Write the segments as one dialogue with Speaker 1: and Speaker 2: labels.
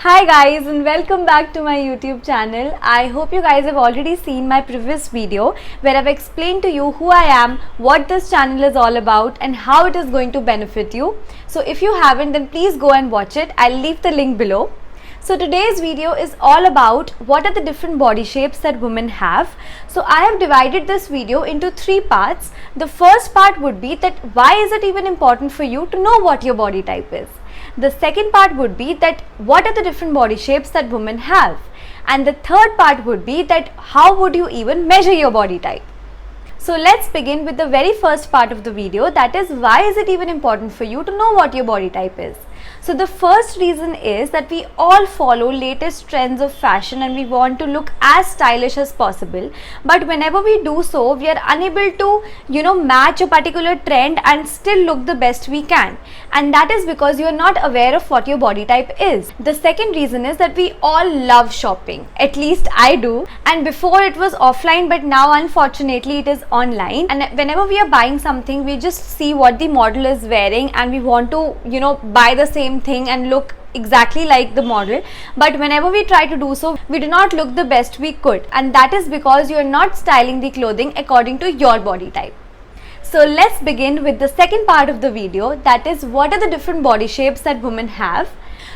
Speaker 1: Hi guys and welcome back to my YouTube channel. I hope you guys have already seen my previous video where I've explained to you who I am, what this channel is all about and how it is going to benefit you. So if you haven't, then please go and watch it. I'll leave the link below. So today's video is all about what are the different body shapes that women have. So I have divided this video into 3 parts. The first part would be that why is it even important for you to know what your body type is. The second part would be that what are the different body shapes that women have. And the third part would be that how would you even measure your body type. So let's begin with the very first part of the video, that is why is it even important for you to know what your body type is. So the first reason is that we all follow latest trends of fashion and we want to look as stylish as possible, but whenever we do so, we are unable to match a particular trend and still look the best we can, and that is because you are not aware of what your body type is. The second reason is that we all love shopping, at least I do, and before it was offline, but now unfortunately it is online, and whenever we are buying something, we just see what the model is wearing and we want to buy the same thing and look exactly like the model, but whenever we try to do so, we do not look the best we could, and that is because you are not styling the clothing according to your body type. So let's begin with the second part of the video, that is what are the different body shapes that women have.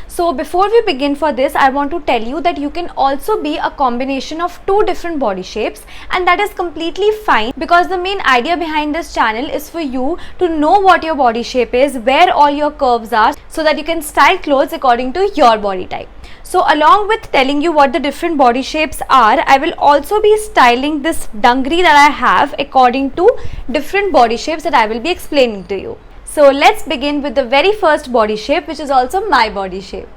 Speaker 1: So before we begin for this, I want to tell you that you can also be a combination of 2 different body shapes, and that is completely fine, because the main idea behind this channel is for you to know what your body shape is, where all your curves are, so that you can style clothes according to your body type. So along with telling you what the different body shapes are, I will also be styling this dungaree that I have according to different body shapes that I will be explaining to you. So let's begin with the very first body shape, which is also my body shape.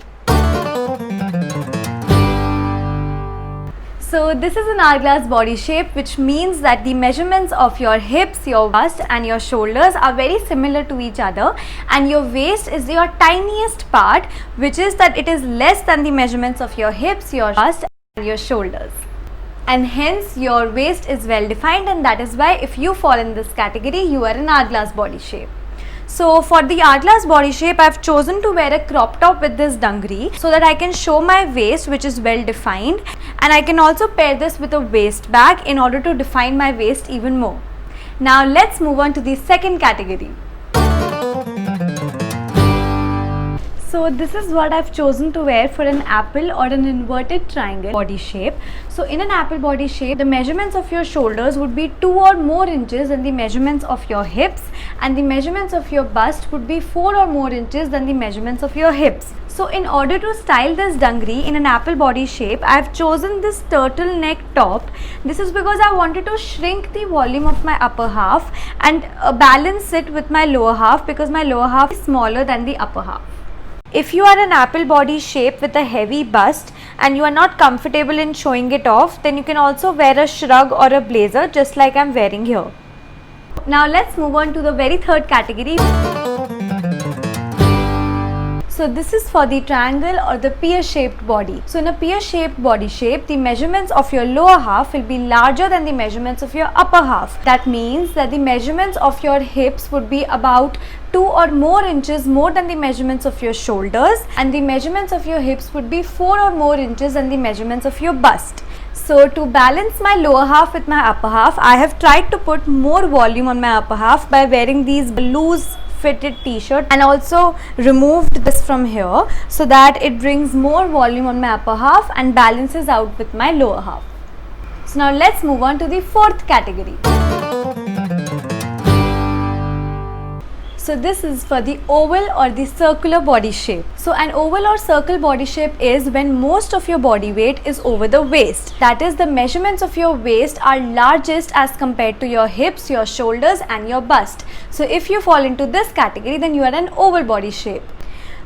Speaker 1: So this is an hourglass body shape, which means that the measurements of your hips, your bust and your shoulders are very similar to each other, and your waist is your tiniest part, which is that it is less than the measurements of your hips, your bust and your shoulders. And hence your waist is well defined, and that is why if you fall in this category, you are an hourglass body shape. So for the hourglass body shape, I have chosen to wear a crop top with this dungaree so that I can show my waist, which is well defined, and I can also pair this with a waist bag in order to define my waist even more. Now let's move on to the second category. So this is what I've chosen to wear for an apple or an inverted triangle body shape. So in an apple body shape, the measurements of your shoulders would be 2 or more inches than the measurements of your hips, and the measurements of your bust would be 4 or more inches than the measurements of your hips. So in order to style this dungaree in an apple body shape, I have chosen this turtleneck top. This is because I wanted to shrink the volume of my upper half and balance it with my lower half, because my lower half is smaller than the upper half. If you are an apple body shape with a heavy bust and you are not comfortable in showing it off, then you can also wear a shrug or a blazer just like I am wearing here. Now let's move on to the very third category. So this is for the triangle or the pear-shaped body. So in a pear-shaped body shape, the measurements of your lower half will be larger than the measurements of your upper half. That means that the measurements of your hips would be about 2 or more inches more than the measurements of your shoulders, and the measurements of your hips would be 4 or more inches than the measurements of your bust. So to balance my lower half with my upper half, I have tried to put more volume on my upper half by wearing these loose fitted t-shirt, and also removed this from here so that it brings more volume on my upper half and balances out with my lower half. So now let's move on to the fourth category. So this is for the oval or the circular body shape. So an oval or circle body shape is when most of your body weight is over the waist. That is, the measurements of your waist are largest as compared to your hips, your shoulders and your bust. So if you fall into this category, then you are an oval body shape.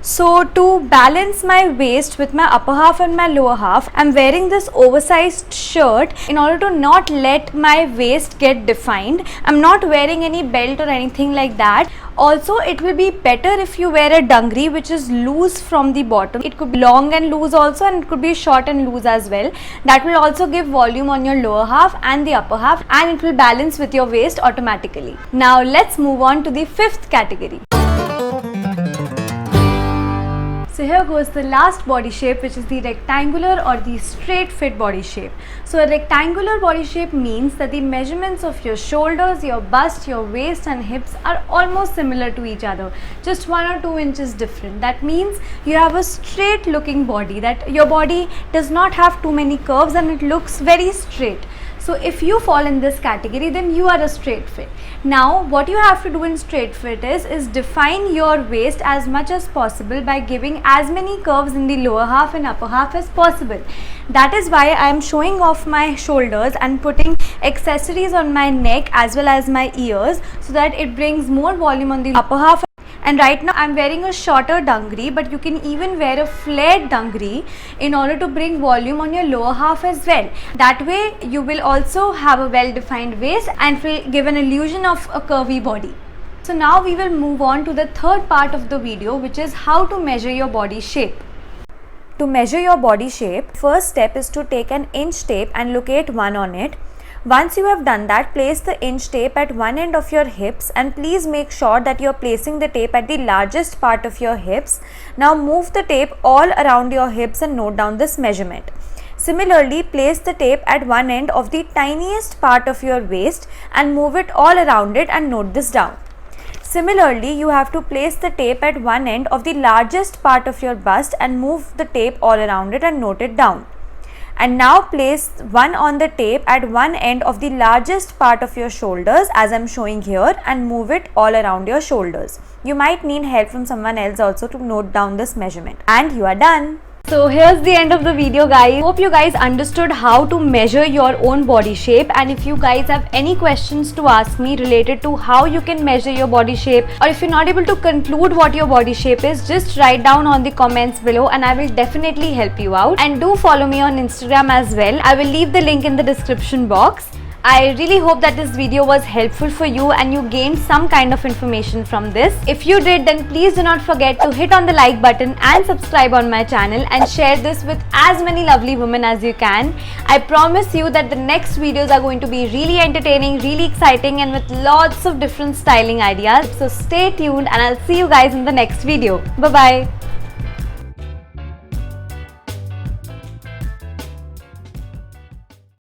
Speaker 1: So to balance my waist with my upper half and my lower half, I am wearing this oversized shirt in order to not let my waist get defined. I am not wearing any belt or anything like that. Also, it will be better if you wear a dungaree which is loose from the bottom. It could be long and loose also, and it could be short and loose as well. That will also give volume on your lower half and the upper half, and it will balance with your waist automatically. Now let's move on to the fifth category. So here goes the last body shape, which is the rectangular or the straight fit body shape. So a rectangular body shape means that the measurements of your shoulders, your bust, your waist and hips are almost similar to each other, just 1 or 2 inches different. That means you have a straight looking body, that your body does not have too many curves and it looks very straight. So if you fall in this category, then you are a straight fit. Now what you have to do in straight fit is define your waist as much as possible by giving as many curves in the lower half and upper half as possible. That is why I am showing off my shoulders and putting accessories on my neck as well as my ears, so that it brings more volume on the upper half. And right now I'm wearing a shorter dungaree, but you can even wear a flared dungaree in order to bring volume on your lower half as well. That way you will also have a well defined waist and give an illusion of a curvy body. So now we will move on to the third part of the video, which is how to measure your body shape. To measure your body shape, first step is to take an inch tape and locate one on it. Once you have done that, place the inch tape at one end of your hips, and please make sure that you are placing the tape at the largest part of your hips. Now move the tape all around your hips and note down this measurement. Similarly, place the tape at one end of the tiniest part of your waist and move it all around it and note this down. Similarly, you have to place the tape at one end of the largest part of your bust and move the tape all around it and note it down. And now place one on the tape at one end of the largest part of your shoulders, as I am showing here, and move it all around your shoulders. You might need help from someone else also to note down this measurement. And you are done. So here's the end of the video, guys. Hope you guys understood how to measure your own body shape, and if you guys have any questions to ask me related to how you can measure your body shape, or if you're not able to conclude what your body shape is, just write down on the comments below and I will definitely help you out. And do follow me on Instagram as well. I will leave the link in the description box. I really hope that this video was helpful for you and you gained some kind of information from this. If you did, then please do not forget to hit on the like button and subscribe on my channel and share this with as many lovely women as you can. I promise you that the next videos are going to be really entertaining, really exciting, and with lots of different styling ideas. So stay tuned and I'll see you guys in the next video. Bye bye.